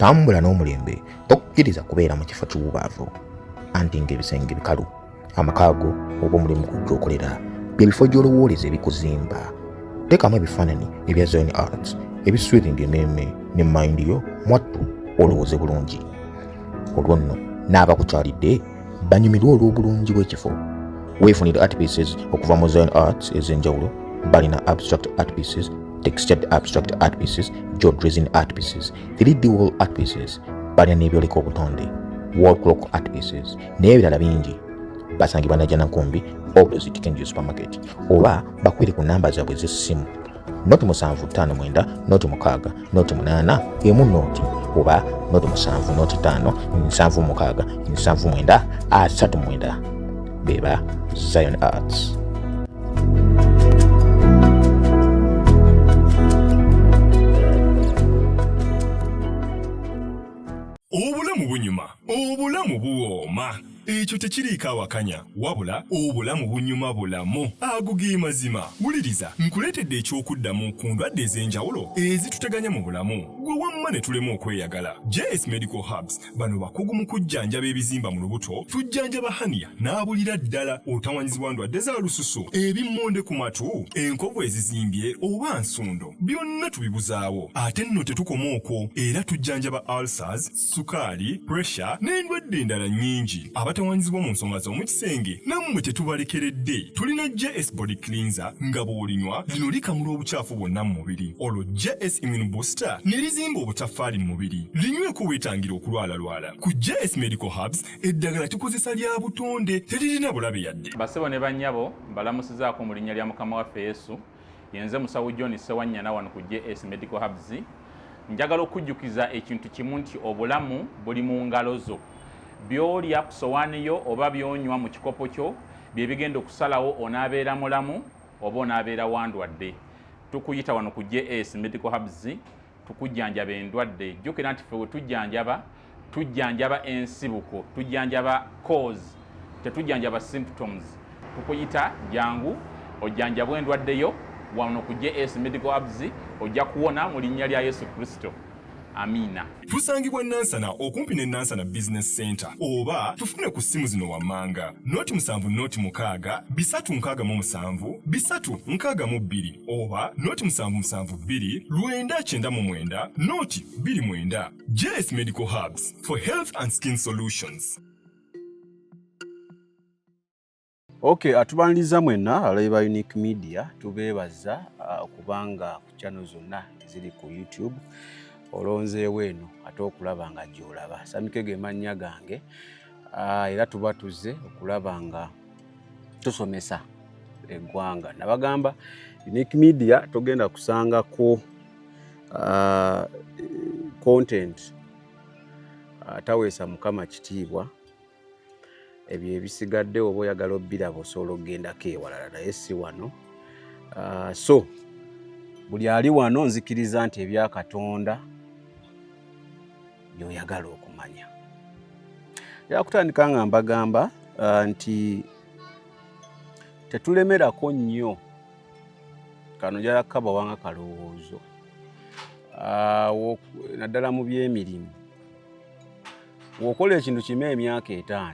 tambula n'omulembe tokkiriza kubeera mu kifo kiwubaavu anti ng'ebisenge bikalu amakaago oba omulimu gujja bye bifo gy'olowooleza ebikuzimba. Teekamu ebifaananyi ebya Zion Arts ebiswiringa emmeeme ne mayindi yo mwattu olowooze bulungi. Olwo nno n'abakukyalidde banyumirwe olw'obulungi bw'ekifo. Weefunire art pieces okuva mu Zion Arts ez'enjawulo. Balina abstract art pieces, textured abstract art pieces, jeweled resin art pieces, 3D wall art pieces, balina n'ebyoleka obutonde, wall clock art pieces, n'ebirala bingi. Basangibwa Najjana Nkumbi opposite Kenji Supermarket oba bakwire ku namba zaabwe ez'essimu noti 759 noti 6 noti 8 emu noti oba noti 7 noti 5 7 6 7 39 beba Zion Arts. Obulamu bunyuma, obulamu buwooma. Ekyo tekiriiko awakanya wabula obulamu bunyuma bulamu agugi mazima. Wuliriza nkuleetedde ekyokuddamu ku ndwadde ez'enjawulo ezituteganya mu bulamu gwe wamma ne tulema okweyagala. JS Medical Hubs bano bakugu mu kujjanjaba ebizimba mu lubuto, tujjanjaba hania n'abulira ddala otawanyizibwa ndwadde za lususu, ebimmonde ku matu, enkovu ezizimbye oba nsundo, byonna tubibuzaawo. Ate nno tetukoma okwo, era tujjanjaba ulcers, sukaali, pressure n'endwadde endala nnyingi. Abatawanyizibwa mu nsonga z'omukisenge nammwe tetubalekeredde. Tulina JS Body Cleanser nga bw'olinywa lino likamula obucaafu bwonna mu mubiri. Olwo JS Immune Booster ne lizimba obutafaali mu mubiri. Linyweko weetangira okulwalalwala. Ku JS Medical Hubs eddagala tukozesa lya butonde teririna bulabe yadde. Basebo ne bannyabo mbalamusizaako mu linnya lya Mukama waffe Yesu. Yenze Musawo John Sewanyana wano ku JS Medical Hubs. Njagala okujjukiza ekintu kimu nti obulamu buli mu ngalo zo. Byolya ku sowaani yo oba byonywa mu kikopo kyo bye bigenda okusalawo onaabeera mulamu oba onaabeera wandwadde. Tukuyita wano ku JS Medical Hubs tukujjanjaba endwadde. Jjukira nti ffe tujjanjaba ensibuko, tujjanjaba cause, tetujjanjaba symptoms. Tukuyita jangu ojjanjabwa endwadde yo wano ku JS Medical Hubs ojja kuwona mu linnya lya Yesu Kristo. Amina. Tusangibwa Nansana okumpi ne Nansana Business Center oba tufune ku simu zino wammanga noti 7 noti 6 367 362 oba noti 772 999 noti 29. JS Medical Hubs for health and skin solutions. Okay, atubaniriza mwenna alaiba Unique Media tubeebaza okubanga ku channel zonna ziri ku YouTube olonzeewo eno ate okulaba nga gy'olaba. Samikege mannya gange era tuba tuzze okulaba nga tusomesa eggwanga. Nabagamba Unique Media togenda kusangako content taweesa Mukama kitiibwa. Ebyo ebisigadde oba oyagala obbiraba osobola okgendako ewalala naye si wano. So buli ali wano nzikiriza nti ebya Katonda byoyagala okumanya. Yakutandika nga mbagamba nti tetulemerako nnyo kano njala kabawanga kalowoozo naddala mu by'emirimu. W'okola ekintu kimu emyaka 5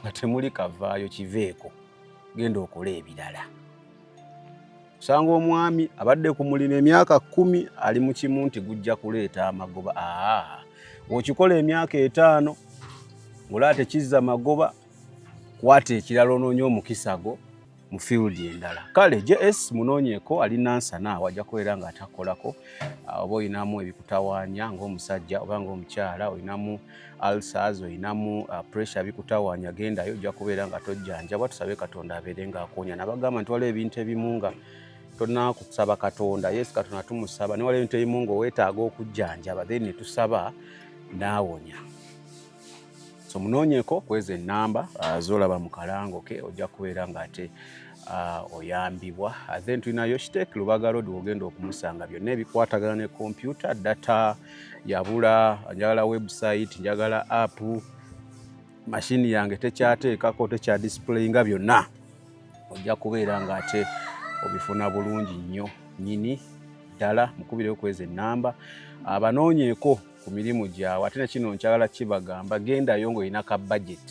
nga temuli kavaayo kiveeko genda okola ebirala. Osanga omwami abadde ku mulimu emyaka 10 ali mu kimu nti gujja kuleeta amagoba. W'okikola emyaka 5 ng'olaba tekizza magoba, kwata ekirala onoonye omukisago mu field endala. Kale JS munoonyeeko ali Nansana wajja kubeera nga atakolako. Oba oyinamu ebikutawaanya ng'omusajja oba ng'omukyala, oyinamu ulcers, oyinamu pressure bikutawaanya, gendayo ojja kubeera nga tojjanjabwa. Tusabe Katonda abeere ng'akonya. Nabagamba nti waliwo ebintu ebimu nga tonna kusaba Katonda. Yes, Katonda tumusaba. Naye waliwo ebintu ebimu ng'oweetaaga okujjanjaba then ne tusaba n'awonya. So munoonyeeko kweza ennamba z'olaba mu kalango ke ojja kubeera ng'ate oyambibwa. Then tulinayo Shitek Lubaga Road w'ogenda okumusanga. Byonna ebikwatagana ne computer, data, yabula, njagala website, njagala app, machine yange tekyateekako, tekya display nga byonna ojja kubeera ng'ate obifuna bulungi nnyo. Nyini ddala mukubire okweza ennamba. Abanoonyeeko ku mirimu gyabwe ate nekino nkyagala kibagamba gendayo ng'olina ka budget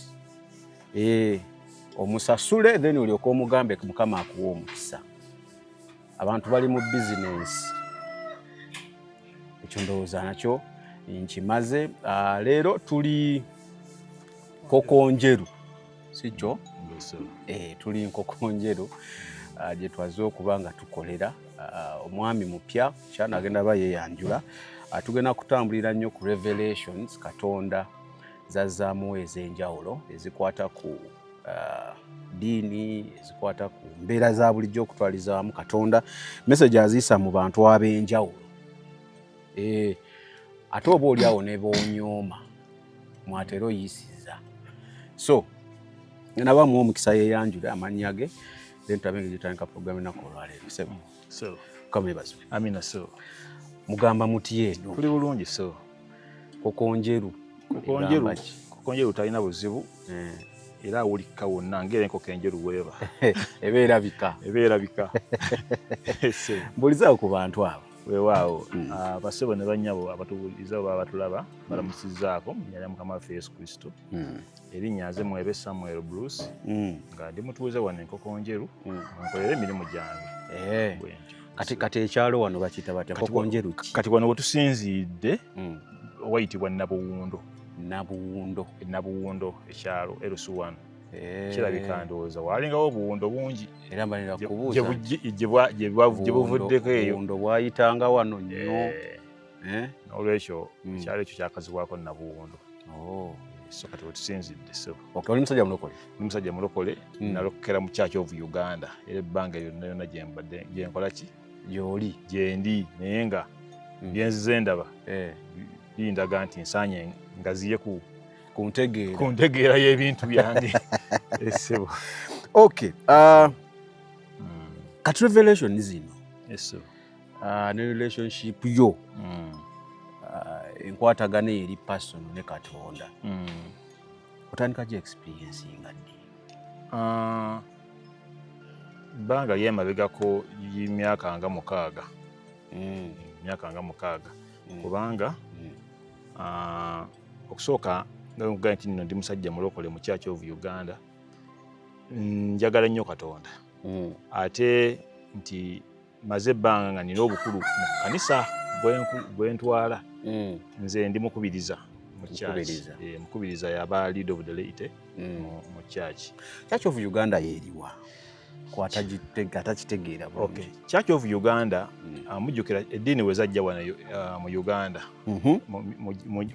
omusasule then olyoka omugambe mukama akuwa omukisa. Abantu bali mu bizinensi, ekyo ndowooza nakyo nkimaze. Leero tuli Kokonjeru sikyo? Tuli Kokonjeru gye twaze okuba nga tukolera omwami mupya kyana agenda ba yeyanjula. Tugenda kutambulira nnyo ku Revelations Katonda zazzaamu ez'enjawulo ezikwata ku diini, ezikwata ku mbeera za bulijjo okutwaliza wamu Katonda, message aziisa mu bantu ab'enjawulo. Ate oba oliawo ne boonyooma mwatera oyisiza. So nabamu omukisa yeyanjula amannya ge then tulabe ng'egitandika programu ennaku olwaleero. So kamwebazo. Amina. So mugamba muti eno tuli bulungi. So Kokonjeru talina buzibu era awulikika wonna ng'era enkoko enjeru weeba ebeerabika. Mbulizaawo ku bantu abo weewaawo basebo ne bannyabo abatuwuliriza oba abatulaba balamusizzaako mu nnyanja Mukama waffe Yesu Kristo. Erinnya nze Mwebe Samuel Bruce nga ndi mutuuze wano Enkokonjeru nkolera emirimu gyange. Kati ekyalo wano bakiyita batya? Kokonjeru ki? Kati wano we tusinzidde wayitibwa Nabuwundo. Nabuwundo ekyalo L1 kirabika ndowooza waalingawo obuwundo bungi era mbalira kubuuza gye buvuddeko eyo. Obuwundo bwayitanga wano nnyo. N'olwekyo ekyalo ekyo kyakazibwako Nabuwundo. So kati we tusinzidde. So oli musajja mulokole? Ndi musajja mulokole, nalokera mu Church of Uganda era ebbanga lyonna gye nkola ki gy'oli gye ndi naye nga byenzize ndaba bindaga nti nsaanye ngaziye ku ntegeera y'ebintu byange. Essebo. Okay. Kati revelation zino ne relationship yo enkwatagana eri personal ne Katonda otandika gye experiencing ddi? Bbanga lyemabegako y'emyaka nga 6. Kubanga okusooka nga nkugaa nti nno ndi musajja mulokole mu Church of Uganda, njagala nnyo Katonda ate nti maze ebbanga nga nina obukulu mu kanisa bwentwala. Nze ndi mukubiriza mu church, mukubiriza yaba lead of the laity mu church. Church of Uganda yeeriwa atakitegeera bulungi. Church of Uganda mujjukira eddiini we zajja wano mu Uganda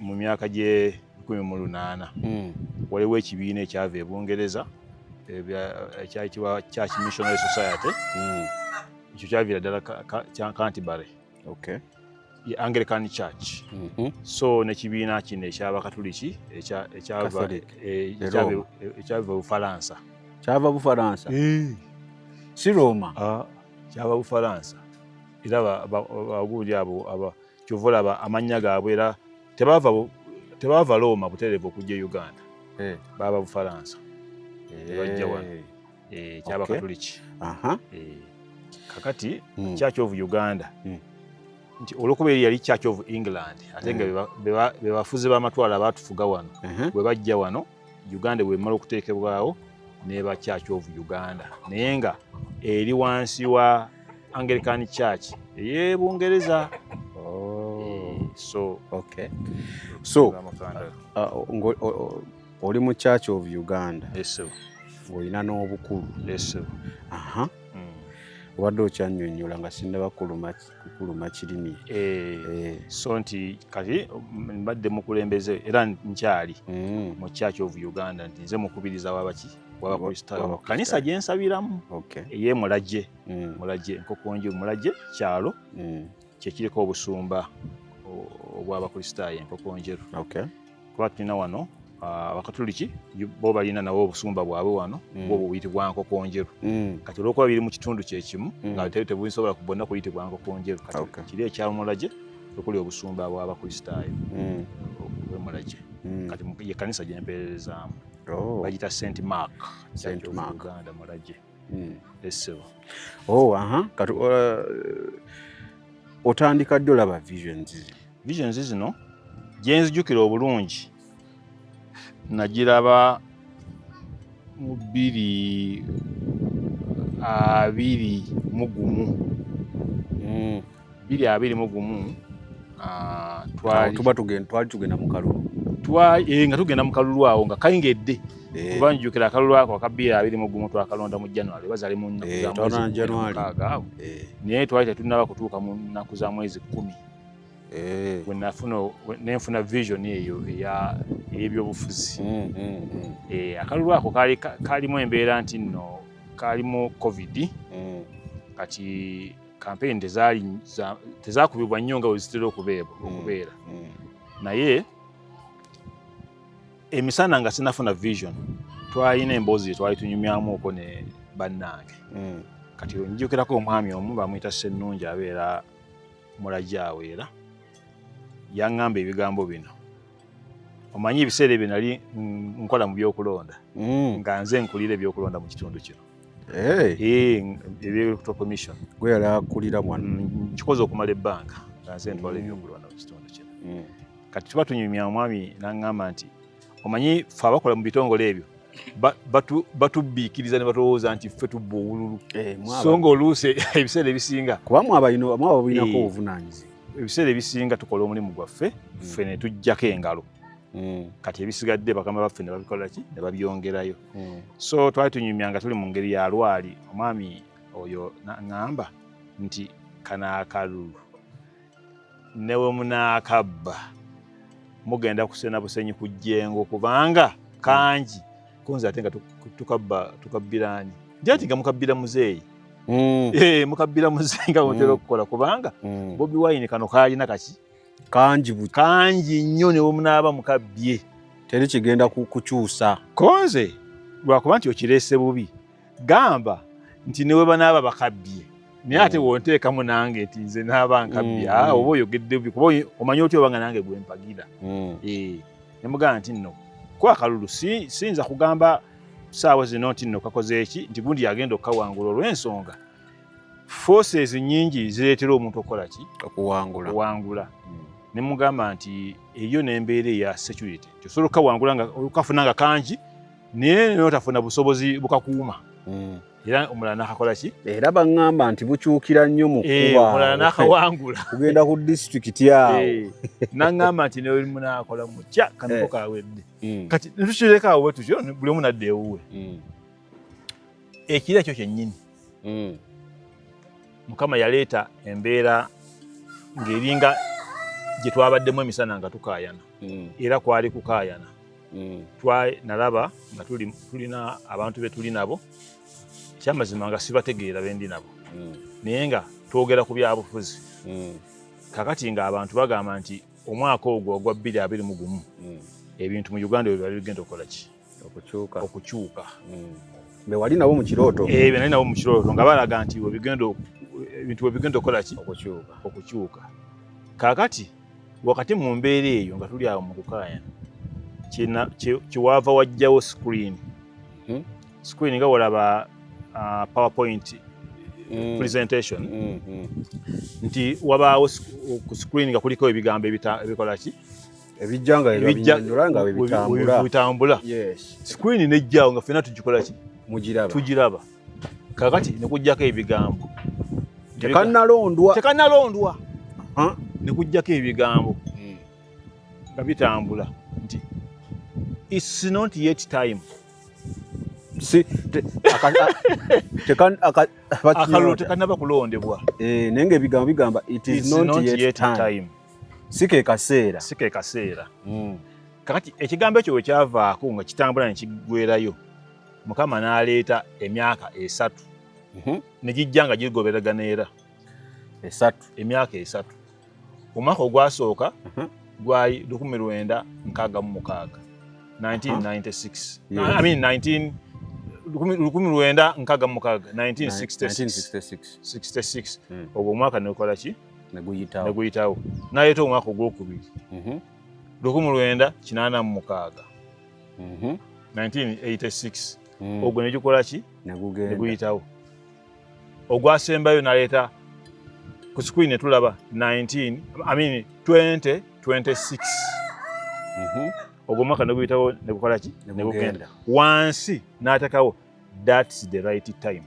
mu myaka gye 1800 waliwo ekibiina ekyava e Bungereza ekyayitibwa Church Missionary Society. Ekyo kyaviira ddala Canterbury. Anglican Church. So nekibiina kino eky'Abakatuliki ekyava Bufalansa. Kyava Bufalansa? Si Roma? Kyava Bufalansa. Era abaguli abo kyova olaba amannya gaabwe era tebaava Roma butereevu okujja Uganda. Baava Bufalansa. Tebajja wano. Ky'Abakatuliki. Kakati Church of Uganda nti olwokuba yali Church of England ate nga be bafuzi b'amatwala abaatufuga wano bwe bajja wano Uganda bwe mala okuteekebwawo neba Church of Uganda naye nga eri wansi wa Anglican Church ey'Ebungereza. So oli mu Church of Uganda ng'olina n'obukulu. Obadde okyannyonnyola nga sinnaba kukuluma kirimi. So nti kati mbadde mukulembeze era nkyali mu Church of Uganda nti nze mukubiriza w'Abakristaayo kanisa gye nsabiramu ey'Emulagye. Enkokonjeru Mulagye kyalo kyekiriko obusumba obw'Abakristaayo Enkokonjeru. Kuba tulina wano Abakatuliki bo balina nabo obusumba bwabwe wano bwo buyitibwa Nkokonjeru. Kati olwokuba biri mu kitundu kyekimu nga tebusobola kubonna kuyitibwa Nkokonjeru. Kati kiri eky'Omulagye okuli obusumba bw'Abakristaayo bw'Emulagye. Kati ye kanisa gye mpeerezaamu bagita St. Mark Uganda Mulagye. Kati otandika ddi olaba visions zino gye nzijukira obulungi nagiraba mu 2021 twali tugenda mu kalulu nga tugenda mu kalulu awo nga kayingedde kuba njukira akalulu ako aka 2021 twakalonda mu January bazali mu nnaku za January naye twali tetunnaba kutuuka mu nnaku za mwezi 10 nenfuna vision eyo ey'ebyobufuzi. Akalulu ako kalimu embeera nti nno kalimu covid kati campaign tezakubibwa nnyo nga bwe zitera okubeera naye emisana nga sinafuna vision twalina emboozi twali tunyumyamuuko ne bannange kati njukirako omwami omu bamuyita Sennungi abeera Mulajjaaweera yaŋŋamba ebigambo bino. Omanyi ebiseera ebyo nali nkola mu byokulonda nga nze nkulira ebyokulonda mu kitundu kino eby'electoral commission gwe yali akulira mwana kikoze okumala ebbanga nga nze ntwala ebyokulonda mu kitundu kino. Kati tuba tunyumya omwami n'aŋŋamba nti omanyi ffe abakola mu bitongole ebyo batubbiikiriza ne batowooza nti ffe tubba obululu so ng'oluusi ebiseera ebisinga kuba mwaba bulinako obuvunaanyizibwa ebiseera ebisinga tukola omulimu gwaffe ffe ne tujjako engalo kati ebisigadde bakama baffe ne babikola ki ne babyongerayo. So twali tunyumya nga tuli mu ngeri ya lwali omwami oyo ŋŋamba nti kano akalulu ne bwe munaakabba mugenda kusena busenyi ku jjengo kubanga kangi kunze ate nga tukabbiraani nti ati nga mukabbira muzeeyi mukabbira muzeeyi nga mutera okukola kubanga Bobi Wine kano kaalina kaki kangi nnyo ne bwe munaaba mukabbye teri kigenda kukyusa konze lwakuba nti okireese bubi gamba nti ne bwe banaaba bakabbye naye ate wonteekamu nange nti nze naaba nkabbye oba oyogedde bubi kuba omanyi otya obanga nange gwe mpagira ne mugamba nti nno kwa akalulu siyinza kugamba saawa zino nti nno kakoze eki nti gundi yagenda okukawangula olw'ensonga forces nnyingi zireetera omuntu okukola ki okuwangula ne mugamba nti eyo n'embeera eya security osobola okukawangula nga okafuna nga kangi naye n'otafuna busobozi bukakuuma era omulala n'akakola ki era baŋŋamba nti bukyukira nnyo mu kuba omulala n'akawangula kugenda ku disitulikiti awo n'aŋŋamba nti ne limu n'akola mutya kanako kaawedde kati ne tukireka awo bwe tutyo buli omu nadda ewuwe ekiro ekyo kyennyini Mukama yaleeta embeera ng'eringa gye twabaddemu emisana nga tukaayana era kwali kukaayana nalaba nga tulina abantu be tuli nabo kyamazima nga sibategeera bendi nabo naye nga twogera ku byabufuzi kakati nga abantu bagamba nti omwaka ogwo ogwa 2021 ebintu mu Uganda bwe byali bigenda okukola ki okukyuka be wali nabo mu kirooto nali nabo mu kirooto nga balaga nti ebintu bwe bigenda okukola ki okukyuka kakati wakati mu mbeera eyo nga tuli awo mu kukaayana kiwaava wajjawo screen nga walaba PowerPoint presentation nti wabaawo ku screen nga kuliko ebigambo ebikola ki ebijja nga bitambula screen nejjaawo nga ffenna tugikola ki tugiraba kakati ne kujjako ebigambo tekanalondwa ne kujjako ebigambo nga bitambula nti it's not yet time akalulu tekanaba kulondebwa naye ng'ebigambo bigamba it is not yet time si ke kaseera kakati ekigambo ekyo bwe kyavaako nga kitambula ne kiggwerayo Mukama n'aleeta emyaka 3 ne gijja nga gigoberagana era emyaka 3 omwaka ogwasooka gwali 1966 1966 ogwo omwaka negukola ki neguyitawo naleeta omwaka ogwokubiri 1986 1986 ogwo negikola ki neguyitawo ogwasembayo naleeta ku screen netulaba 2026 ogwo omwaka ne guyitawo ne gukola ki ne gugenda wansi n'atakawo that's the right time.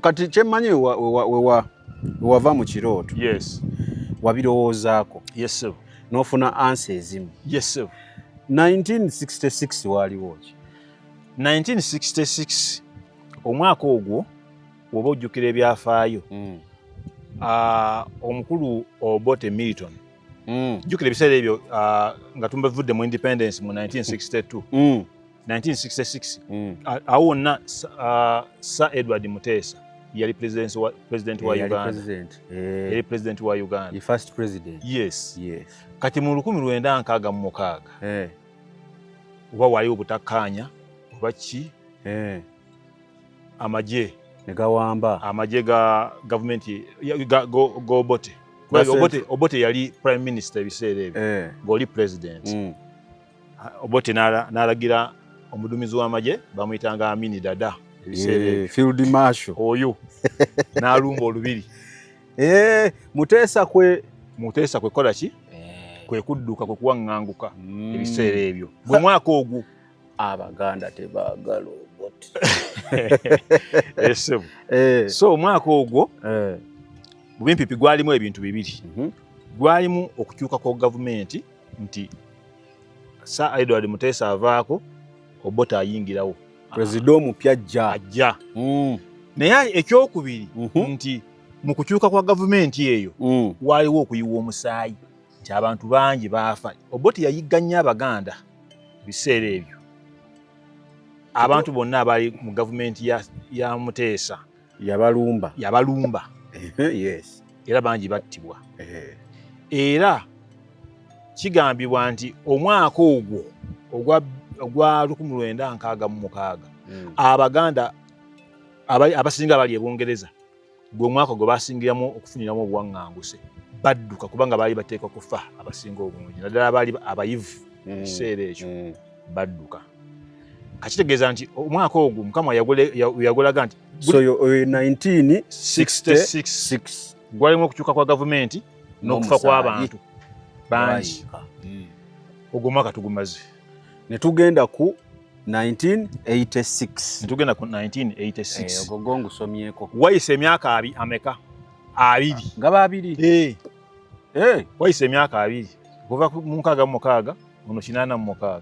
Kati kyemmanyi wava mu kirooto. Yes. Wabirowoozaako. Yes sir. N'ofuna ansa ezimu. Yes sir. 1966 waliwo ki? 1966 omwaka ogwo oba ojjukira ebyafaayo omukulu Obote Milton jjukira ebiseera ebyo nga tumuvudde mu independence mu 1962 1966 awo wonna Sir Edward Muteesa yali president wa Uganda. Yali president wa Uganda. The first president. Yes. Kati mu 1966 oba waliwo butakkaanya oba ki amagye negawamba amagye ga gavumenti go Obote yali prime minister ebiseera ebyo ng'oli president. Obote n'alagira omuduumizi w'amagye bamuyitanga Amini Dada ebiseera ebyo field marshal oyo n'alumba olubiri. Muteesa kwe kola ki kwe kudduka kwe kuwaŋŋanguka ebiseera ebyo bwe mwaka ogwo Abaganda tebaagala Obote. So omwaka ogwo mu bimpipi gwalimu ebintu bibiri. Gwalimu okukyuka kwa gavumenti nti Sir Edward Muteesa avaako Obote ayingirawo president omupya ajja. Naye ekyokubiri nti mu kukyuka kwa gavumenti eyo waliwo okuyiwa omusaayi nti abantu bangi baafa. Obote yayigganya Abaganda biseera ebyo. Abantu bonna abali mu gavumenti ya Muteesa yabalumba. Yes. Era bangi battibwa. Era kigambibwa nti omwaka ogwo ogwa 1966 Abaganda abasinga bali e Bungereza gwe mwaka gwe basingiramu okufuniramu obuwaŋŋanguse badduka kubanga baali bateekwa kufa abasinga obungi naddala baali abayivu ekiseera ekyo badduka. Kakitegeeza nti omwaka ogwo Mukama yagulaga nti so 1966 gwalimu okukyuka kwa gavumenti n'okufa kw'abantu bangi. Ogwo mwaka tugumaze. Ne tugenda ku 1986. Ogwo gongo somyeko. Wayise emyaka ameka? 2. Ngaba 2. Wayise emyaka 2. Kuva mu 66 ono 86.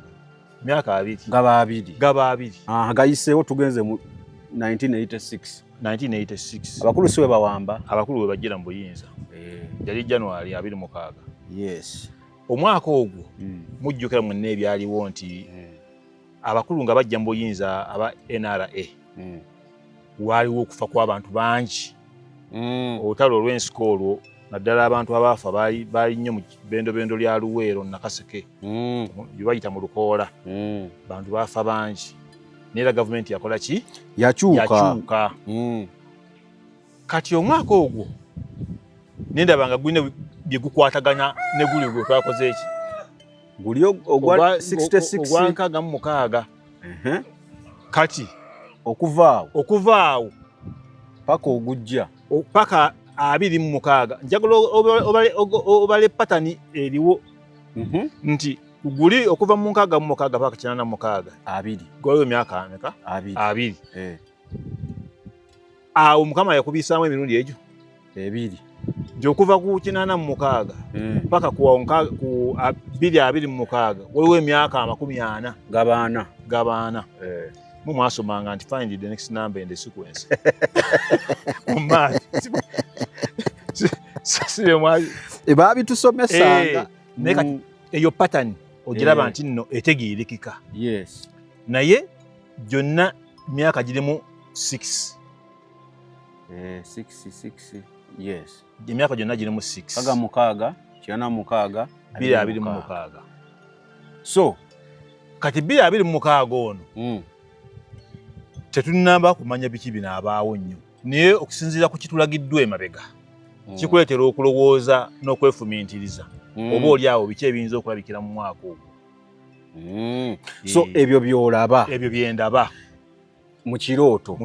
Myaka 2. Ngaba 2. Gayiseewo tugenze mu 1986. Abakulu siwe bawamba. Abakulu we bajjira mu buyinza. Yali January 26. Yes. Omwaka ogwo mujjukira mwenna ebyaliwo nti abakulu nga bajja mu buyinza aba NRA waliwo okufa kw'abantu bangi. Olutalo olw'ensiko olwo naddala abantu abaafa baali nnyo mu bendobendo lya Luweero Nakaseke bye bayita mu Lukoola. Bantu baafa bangi. Neera gavumenti yakola ki? Yakyuka. Kati omwaka ogwo nendaba nga gulina bye gukwatagana ne guli gwe twakoze eki? Guli ogwa 66 ogwa 66. Kati okuvaawo paka ogujja paka 26 njagala obale patani eriwo nti guli okuva mu 66 paka 86 gwaliwo emyaka ameka? 2. Awo Mukama yakubisaamu emirundi egyo 2 nti okuva ku 86 paka ku 2026 waliwo emyaka 40 gabaana. Mwasomanga nti find the next number in the sequence. Babitusomesanga. Eyo pattern ogiraba nti nno etegeerekeka. Yes. Naye gyonna myaka girimu 6. 66. Yes. Emyaka gyonna girimu 6. 96, 26. So kati 26 ono tetunamba kumanya biki binaabaawo nnyo naye okusinziira ku kitulagiddwa emabega kikuleetera okulowooza n'okwefumiintiriza oba oli awo biki ebiyinza okulabikira mu mwaka ogwo. So ebyo byolaba, ebyo byendaba mu kirooto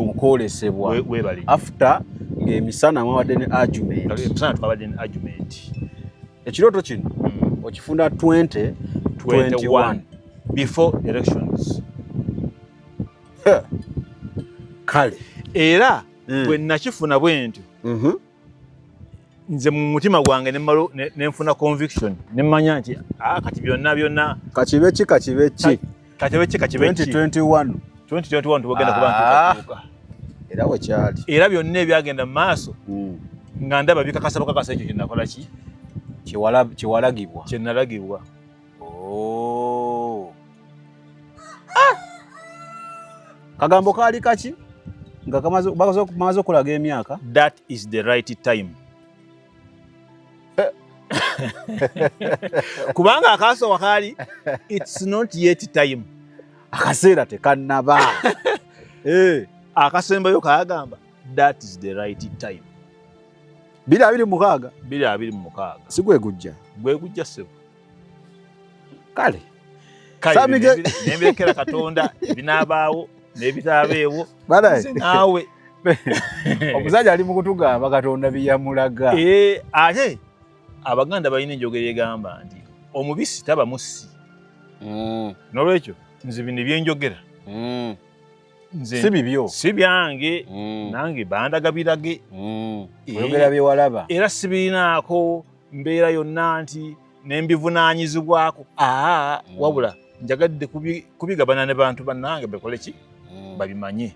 mukwolesebwa after ng'emisana mwabadde ne argument. Emisana twabadde ne argument. Ekirooto kino okifuna 2021 before elections. Kale era bwe nakifuna bwentyo nze mu mutima gwange nenfuna conviction nemmanya nti kati byonna kakibe ki 2021 tubagenda kuba era wekyali era byonna ebyagenda mu maaso nga ndaba bikakasa ekyo kyenakola ki kyenalagibwa. Kagambo kaali kaki nga kamaze okulaga emyaka. That is the right time. Kubanga akaaso kaali it's not yet time. Akaseera tekannaba. Akasembayo kaagamba that is the right time. 2026 si gwegujja sebo. Kale nembirekera Katonda ebinaabaawo n'ebitaabeewo naawe omusajja ali mu kutugamba Katonda byeyamulaga. Ate Abaganda balina enjogera egamba nti omubisi taba mussi. N'olwekyo nze bino byenjogera si bibyo, si byange, nange bandagabirage oyogera byewalaba era sibirinaako mbeera yonna nti nembivunaanyizibwako. Wabula njagadde kubigabana ne bantu bannange bakole ki babimanye.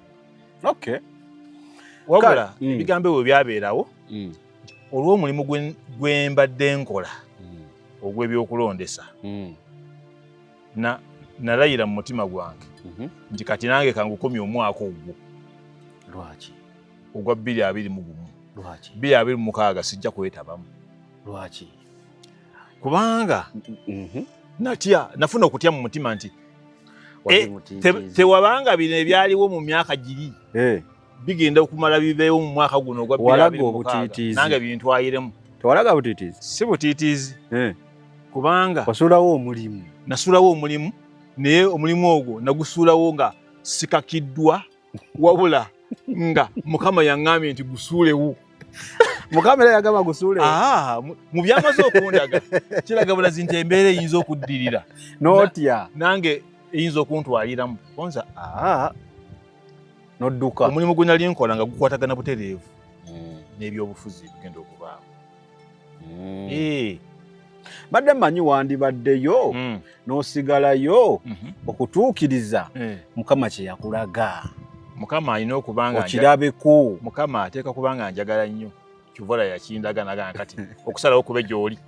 Wabula ebigambo ebyo byabeerawo olw'omulimu gwe mbadde nkola ogw'ebyokulondesa nalayira mu mutima gwange nti kati nange kangukomya omwaka ogwo. Lwaki? Ogwa 2021. Lwaki? 2026 sijja kwetabamu. Lwaki? Kubanga nafuna okutya mu mutima nti tewabanga bino ebyaliwo mu myaka giri bigenda okumala bibeewo mu mwaka guno ogwa 2026 nange bintwayiremu. Tewalaga butiitiizi? Si butiitiizi. Kubanga wasulawo omulimu. Nasulawo omulimu naye omulimu ogwo nagusuulawo nga sikakiddwa wabula nga Mukama yaŋŋambye nti gusuulewo. Mukama era yagamba gusuulewo. Mu byamaze okundaga kiraga bulazi nti embeera eyinza okuddirira n'otya nange eyinza okuntwaliramu konza n'odduka. Omulimu gwe nali nkola nga gukwatagana butereevu n'ebyobufuzi bigenda okubaawo. Badde mmanyi wandibaddeyo n'osigalayo okutuukiriza Mukama kye yakulaga. Mukama alina okubanga okirabeko. Mukama ateeka kubanga njagala nnyo Kivola yakindaga naga kati okusalawo kube gy'oli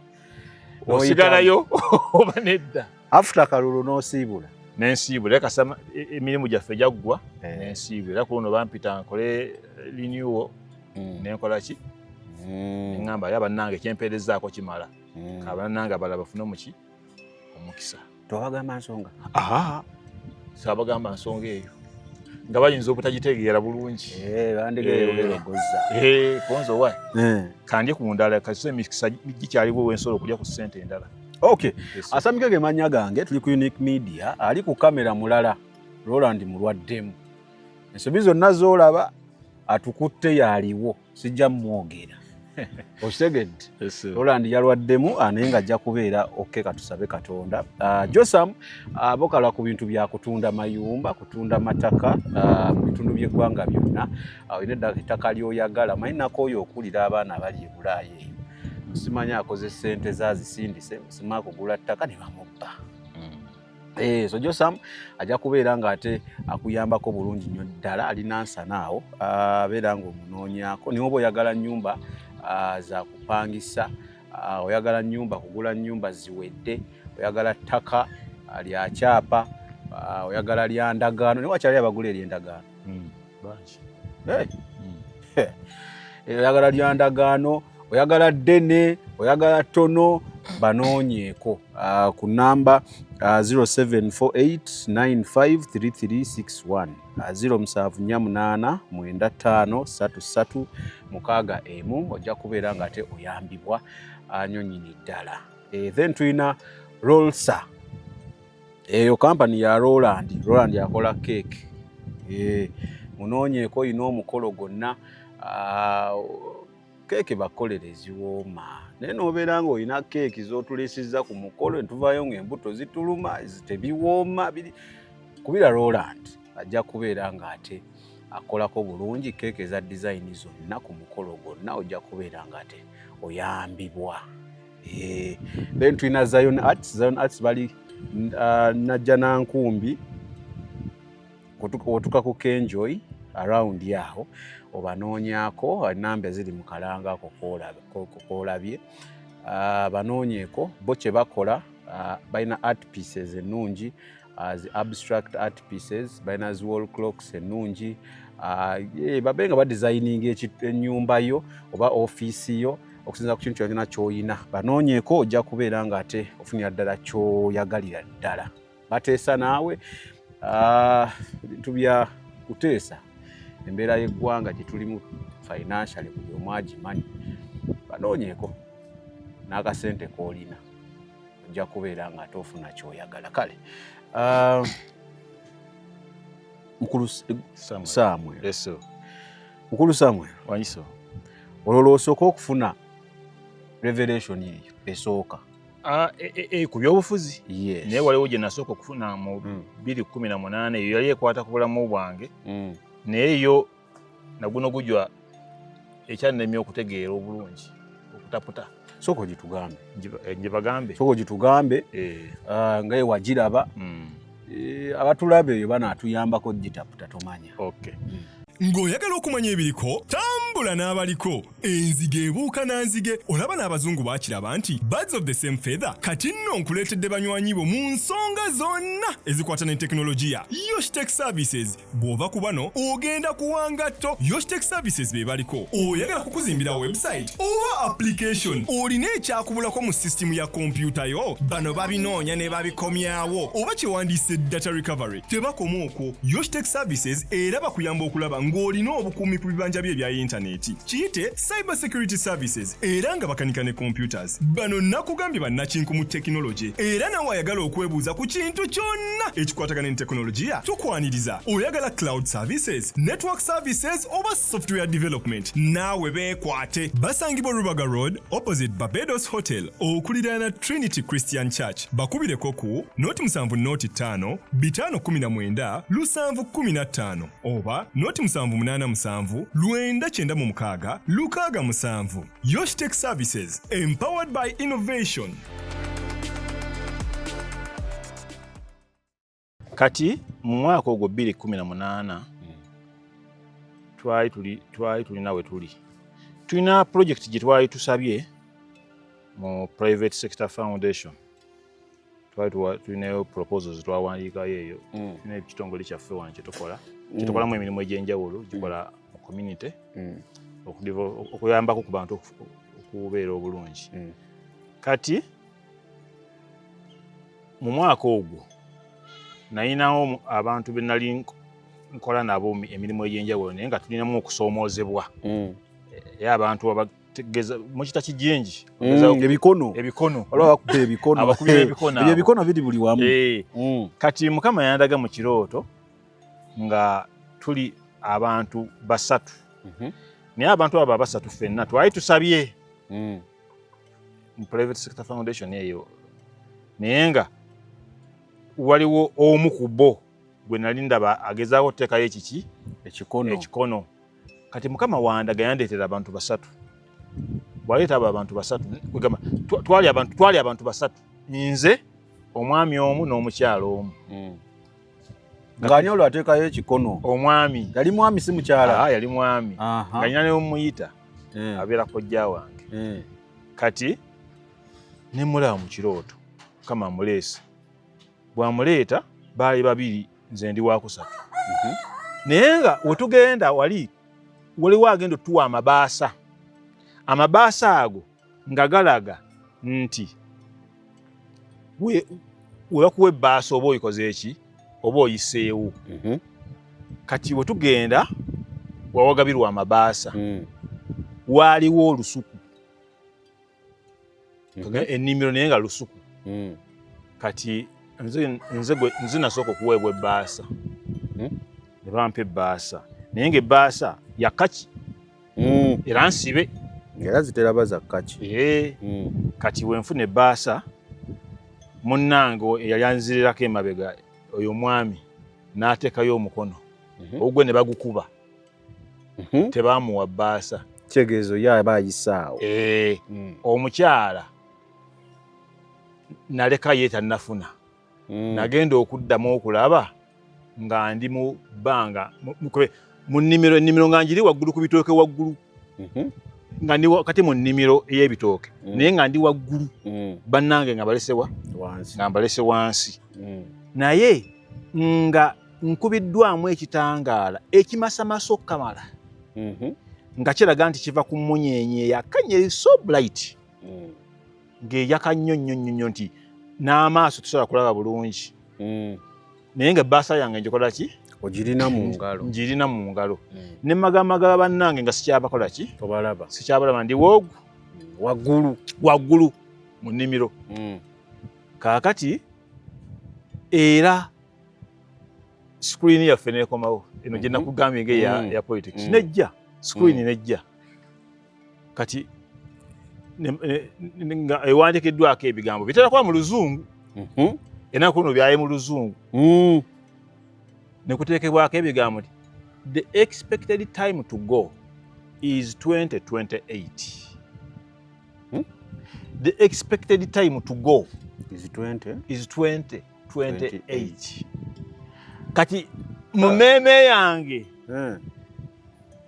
osigalayo oba nedda. After kalulu n'osiibula nensiibula kasama emirimu gyaffe gyaggwa nensiibula kuno bampita nkole renewal nenkola ki ngamba yaba nange kyemperezaako kimala kabannanga balaba bafune muki omukisa. Tobagamba nsonga? Sabagamba nsonga eyo nga bayinza obutagitegeera bulungi. Bandigeyogeragozza konzo wa kandi ku ndala kasi emikisa gikyaliwo w'ensolo okujja ku ssente endala. Asamikege manya gange tuli ku Unique Media ali ku kamera mulala Roland mulwaddemu. Ensobi zonna z'olaba atukutte yaliwo sijja mwogera. Okitegedde? Roland yalwaddemu naye nga ajja kubeera katusabe Katonda. Josam abokala ku bintu bya kutunda mayumba, kutunda mataka mu bitundu by'eggwanga byonna. Olina ettaka ly'oyagala mayinako oyo okulira abaana abali e Bulaaya eyo. Simanya akoze ssente zazisindise musima kugula ttaka ne bamubba. So Josam ajja kubeera nga ate akuyambako bulungi nnyo ddala alina nsanaawo abeera ng'omunoonyaako niwe oba oyagala nnyumba za kupangisa, oyagala nnyumba kugula nnyumba ziwedde, oyagala ttaka lya kyapa, oyagala lya ndagaano ne wakyali abagula ery'endagaano. Oyagala lya ndagaano, oyagala ddene, oyagala ttono, banoonyeeko ku namba 0748953361 0748953361 ojja kubeera nga ate oyambibwa nyonyini ddala. Then tulina Rolsa, eyo kampani ya Roland yakola keeki. Munoonyeeko olina omukolo gwonna keeki bakolera eziwooma naye n'obeera ng'olina keeki z'otuliisizza ku mukolo ntuvaayo ng'embuto zituluma tebiwooma kubira Roland ajja kubeera ng'ate akolako bulungi keeki eza dizayini zonna ku mukolo gwonna ojja kubeera ng'ate oyambibwa. Then tulina Zion Arts bali najja nankumbi otuka ku Kenjoy around yaho obanoonyako namba ziri mu kalanga koolabye banoonyeeko bo kye bakola balina art pieces ennungi the abstract art pieces balina zi wall clocks ennungi babe nga badesigninga ennyumba yo oba ofiisi yo okusinza ku kintu kyonna ky'oyina banoonyeeko ojja kubeera ng'ate ofunira ddala ky'oyagalira ddala bateesa naawe bintu bya kuteesa embeera y'eggwanga gye tulimu financially buli omu agimanyi banoonyeeko n'akasente k'olina ojja kubeera ng'ate ofuna ky'oyagala kale Mukulu Samuel Mukulu Samuel wanyiso olwo osooka okufuna revelation eyo esooka ku byobufuzi yes. Naye waliwo gye nasooka okufuna mu 2018 eyo yali ekwata ku bulamu bwange naye yo naguno gujwa ekyannemye okutegeera obulungi okutaputa sooka ogitugambe gye bagambe sooka ogitugambe nga ye wagiraba abatulabe eyo banaatuyambako gitaputa tomanya okay. Ng'oyagala okumanya ebiriko tambula n'abaliko enzige ebuuka na nzige olaba n'abazungu baakiraba nti birds of the same feather kati nno nkuleetedde banywanyi bo mu nsonga zonna ezikwata ne tekinologiya Yoshitech Services bw'ova ku bano ogenda kuwanga tto Yoshitech Services be baliko oyagala kukuzimbira website oba application olina ekyakubulako mu sisitimu ya kompyuta yo bano babinoonya ne babikomyawo oba kyewandiise data recovery tebakoma okwo Yoshitech Services era bakuyamba okulaba ng'olina obukuumi ku bibanja bye ebya intaneti kiyite cyber security services era nga bakanika ne computers bano nakugambye bannakinku mu tekinologi era nawe ayagala okwebuuza ku kintu kyonna ekikwatagana ne tekinologiya tukwaniriza oyagala cloud services network services oba software development naawe beekwate basangibwa Rubaga Road opposite Barbados Hotel okuliraana Trinity Christian Church bakubireko ku noti 7 noti 5 519 715 oba noti 787 996 667 Yoshitech Services empowered by innovation. Kati mu mwaka ogwo 2018 twali tulina we tuli tulina project gye twali tusabye mu private sector foundation tulinayo proposals twawandiikayo eyo tulina ekitongole kyaffe wano kyetukolamu emirimu egy'enjawulo gikola mu community okuyambako ku bantu okubeera obulungi kati mu mwaka ogwo nayinawo abantu be nali nkola nabo emirimu egy'enjawulo naye nga tulinamu okusoomoozebwa era abantu abategeeza mukita kijingi ebikono ebikono biri buli wamu kati Mukama yandaga mu kirooto nga tuli abantu basatu naye abantu abo basatu ffenna twali tusabye mu private sector foundation eyo naye nga waliwo omu ku bo gwe nali ndaba agezaako okuteekayo ekikono kati Mukama wandaga yandeetera abantu basatu bwaleeta abo abantu basatu twali abantu basatu nze omwami omu n'omukyala omu ng'ani olwo ateekayo ekikono omwami yali mwami si mukyala yali mwami nga nina nemumuyita abeera kojja wange kati ne mulaba mu kirooto Mukama amuleese bw'amuleeta baali babiri nze ndi wakusatu naye nga wetugenda waliwo agenda otuwa amabaasa ago nga galaga nti webakuwa ebbaasa oba oyikoze eki oba oyiseewo kati wetugenda wawagabirwa amabaasa waaliwo olusuku ennimiro naye nga lusuku kati nze nasooka okuweebwa ebbaasa ne bampa ebbaasa naye nga ebbaasa yakaki era nsibe Era zitera baza kaki. Kati wenfune baasa munnange eyali anzirirako emabega oyo mwami n'ateekayo omukono ogwe ne bagukuba tebaamuwa baasa kitegeezo yaba ayisaawo. Omukyala naleka ye tannafuna nagenda okuddamu okulaba nga ndi mu bbanga mu nnimiro nga njiri waggulu ku bitooke waggulu nga ndi kati mu nnimiro ey'ebitooke naye nga ndi waggulu bannange nga balese wansi naye nga nkubiddwamu ekitangaala ekimasamasa okkamala nga kiraga nti kiva ku munyenye yakanye so bright ng'eyaka nnyo nti n'amaaso tusobola kulaba bulungi naye nga baasa yange njikola ki ogirina mu ngalo njirina mu ngalo ne magamaga bannange nga sikyabakola ki tobalaba sikyabalaba ndi wogu waggulu mu nnimiro kaakati era screen yaffe nekomawo eno gye nakugambye ya politics nejja screen nejja kati nga ewandikiddwako ebigambo bitera kuba mu luzungu enaku kuno byaye mu luzungu nekuteekebwako ebigambo nti the expected time to go is 2028. The expected time to go is 2028. Kati mu meme yange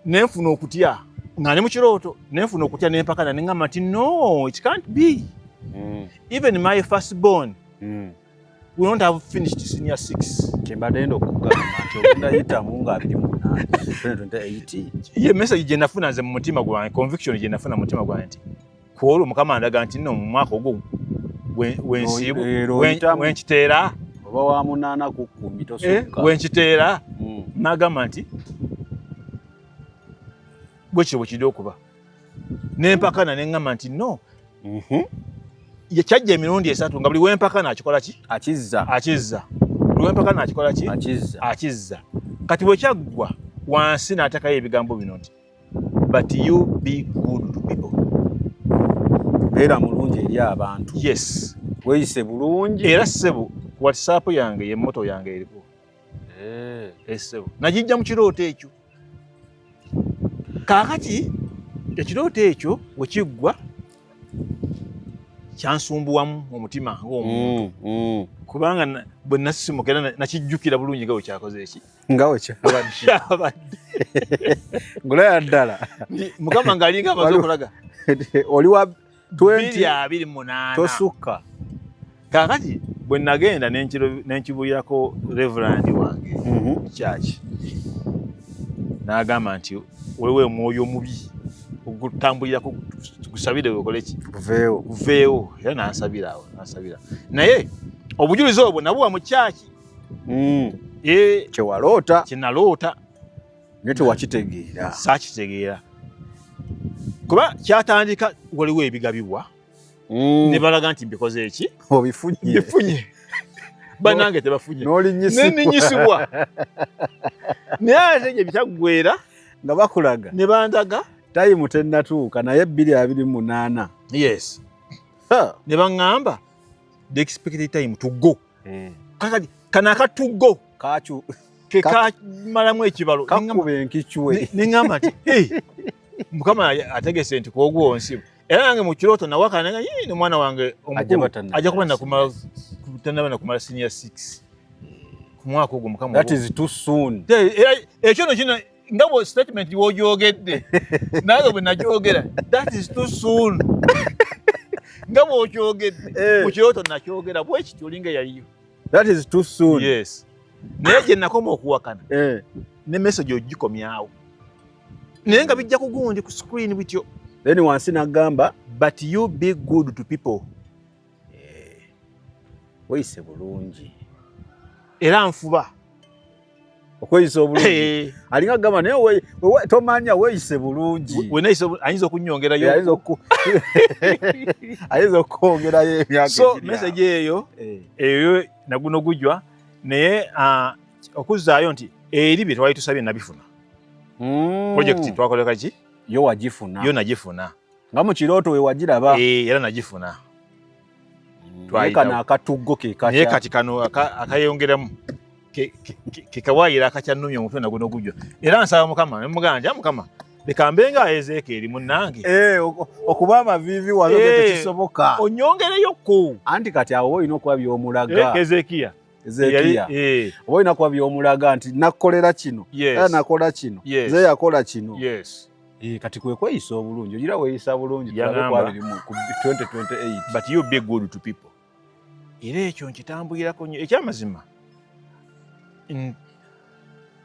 nenfuna okutya nga ne mu kirooto nenfuna okutya nempakana neŋŋamba nti no, it can't be. Even my firstborn we don't have finished senior 6. Kyembadde ndo okugamba nti ogenda yitamu nga 28. Ye message gye nafuna nze mu mutima gwange, conviction gye nafuna mu mutima gwange nti kwolwo Mukama andaga nti no mu mwaka ogwo wenkiteera oba wa 8 ku 10 tosukka wenkiteera n'agamba nti bwe kiri okuba nempakana neŋŋamba nti no. Kyajja emirundi 3 nga buli wempakana akikola ki akizza buli wempakana akikola ki akizza kati bwe kyaggwa wansi n'atakayo ebigambo bino nti but you be good to people. Beera mulungi eri abantu. Yes. Weyise bulungi. Era ssebo WhatsApp yange ye moto yange eriko. Ssebo najijja mu kirooto ekyo. Kaakati ekirooto ekyo bwe kiggwa kyansumbuwamu omutima ng'omuntu kubanga bwe nasisimuka era nakijjukira bulungi nga bwe kyakoze eki nga bwe kyabadde ngulaya ddala Mukama ng'alinga amaze okulaga oli wa 28 tosukka. Kaakati bwe nagenda nenkibulirako Reverend wange church n'agamba nti wewe omwoyo omubi ogutambulirako gusabire okole ki kuveewo era n'ansabira naye obujulizi obwo nabuwa mu kyaki kyewaloota kyenaloota naye tewakitegeera saakitegeera kuba kyatandika waliwo ebigabibwa ne balaga nti mbikoze eki obifunye bannange tebafunye n'olinyisibwa naye ate gye bitaggwera nga bakulaga ne bandaga tayimu tennatuuka naye 228. Yes. Ne baŋŋamba the expected time to go. Kakati kana to go kachu ke kamalamu ekibalo kakube enkichwe neŋŋamba nti Mukama ategese nti kwogwo nsibu era nange mu kirooto nawakana nga ne mwana wange omukulu ajja kuba nakumala senior 6 ku mwaka ogwo Mukama. That is too soon. Ekyo no kino nga bo statement wojogedde naye bwe najogera that is too soon nga bo okyogedde mu kirooto nakyogera bwe kityo linga yaliyo that is too soon. Yes. Naye gye nakoma okuwakana ne message ogikomyawo naye nga bijja kugundi ku screen bityo then wansi nagamba but you be good to people. Weyise bulungi era nfuba okweyisa obulungi alinga gamba naye tomanya weyise bulungi ayinza okunyongerayo ayinza okwongerayo emyaka. So message eyo naguno gujwa naye okuzzaayo nti eri bye twali tusabye nabifuna. Project twakoleka ki yo wagifuna yo nagifuna nga mu kirooto we wagiraba era nagifuna kano akatuggo ke kacha naye kati kano akayongeramu kekawayira akakyannumya omutwe nagwo n'ogujwa era nsaba mukama nemuganja mukama leka mbenga Ezekieri munnange okuba amavivi wazo tekisoboka onyongereyoko anti kati awo olina okuba by'omulaga Ezekiya oba olina kuba by'omulaga nti nakolera kino era nakola kino ze yakola kino kati kwe kweyisa obulungi ogira weeyisa bulungi tulabe ku 2028 but you be good to people era ekyo nkitambulirako nnyo ekyamazima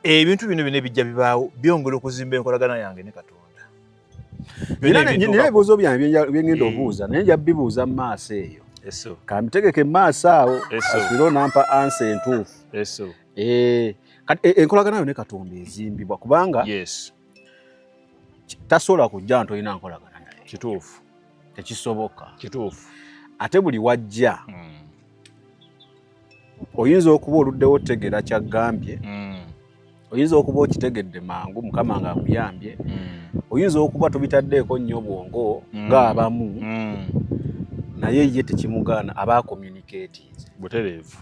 ebintu bino bijja bibaawo byongera okuzimba enkolagana yange ne Katonda nina ebibuuzo byange byengenda obuuza naye nja bibuuza mu maaso eyo kambitegeke mu maaso awo asubire onampa ansa entuufu kati enkolagana yo ne Katonda ezimbibwa kubanga tasobola kujja nti olina nkolagana naye kituufu tekisoboka kituufu ate buli wajja oyinza okuba oluddewo otegeera kyagambye oyinza okuba okitegedde mangu mukama nga akuyambye oyinza okuba tobitaddeeko nnyo bwongo ng'abamu naye ye tekimugaana aba communicatinze butereevu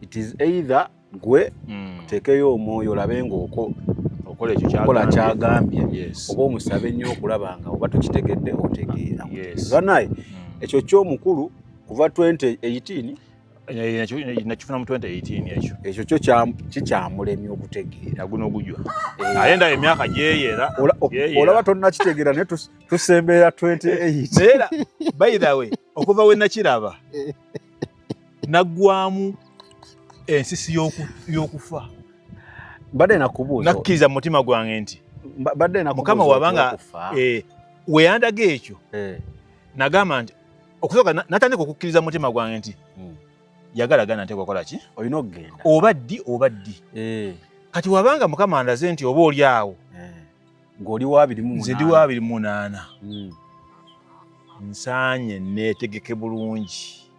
it is either gwe oteekeyo omwoyo olabe ng'okola kyagambye oba omusabe nnyo okulaba nga oba tokitegedde otegeera naye ekyo ky'omukulu kuva 2018 nakifuna mu 2018 ekyo kyo kikyamulemye okutegeera guno ogujwa naye ndaba emyaka gyeyera olaba tonnakitegeera naye tusembeera 28 era by the way okuva we nakiraba naggwamu ensisi y'okufa mbadde nakubuuza nakkiriza mu mutima gwange nti mukama wabanga weyandaga ekyo nagamba nti okusooka natandika okukkiriza mu mutima gwange nti yagalagana nteekwa kukola ki olina okugenda oba ddi kati wabanga mukama andaze nti oba oli awo ng'oli wa 28 nze ndi wa 28 nsaanye neetegeke bulungi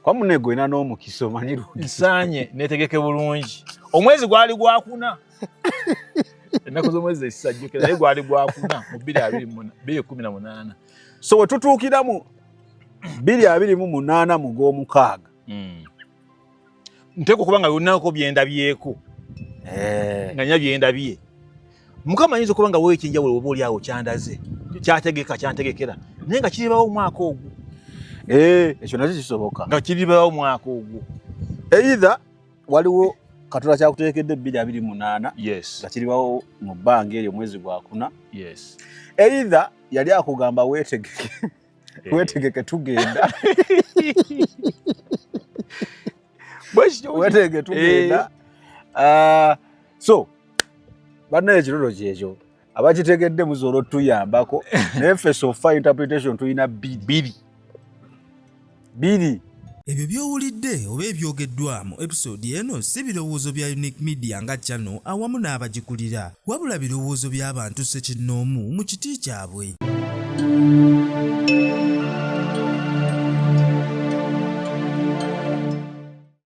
kwa munego ina n'omukisa omanyi lungi nsaanye neetegeke bulungi omwezi gwali gwakuna ennaku z'omwezi ezisajjukira naye gwali gwakuna mu 2018 so we tutuukiramu 2028 mu gw'omukaaga nteeka okuba nga yonnako byendabyeko nga nnya byendabye mukama ayinza okuba nga weekyenjawulo oba oli awo kyandaze kyantegekera naye nga kiribawo omwaka ogwo ekyo nakyo kisoboka nga kiribawo omwaka ogwo either waliwo Katonda kyakuteekedde 2028 nga kiribawo mu bbanga eryo omwezi gwakuna either yali akugamba weetegeke tugenda weetegeke tugenda so bannaye ekirolo kyekyo abakitegedde musobola otuyambako naye face of fire interpretation tulina bbiri ebyo by'owulidde oba ebyogeddwa mu episode eno si birowoozo bya Unique Media nga channel awamu n'abagikulira wabula birowoozo by'abantu ssekinnoomu mu kiti kyabwe.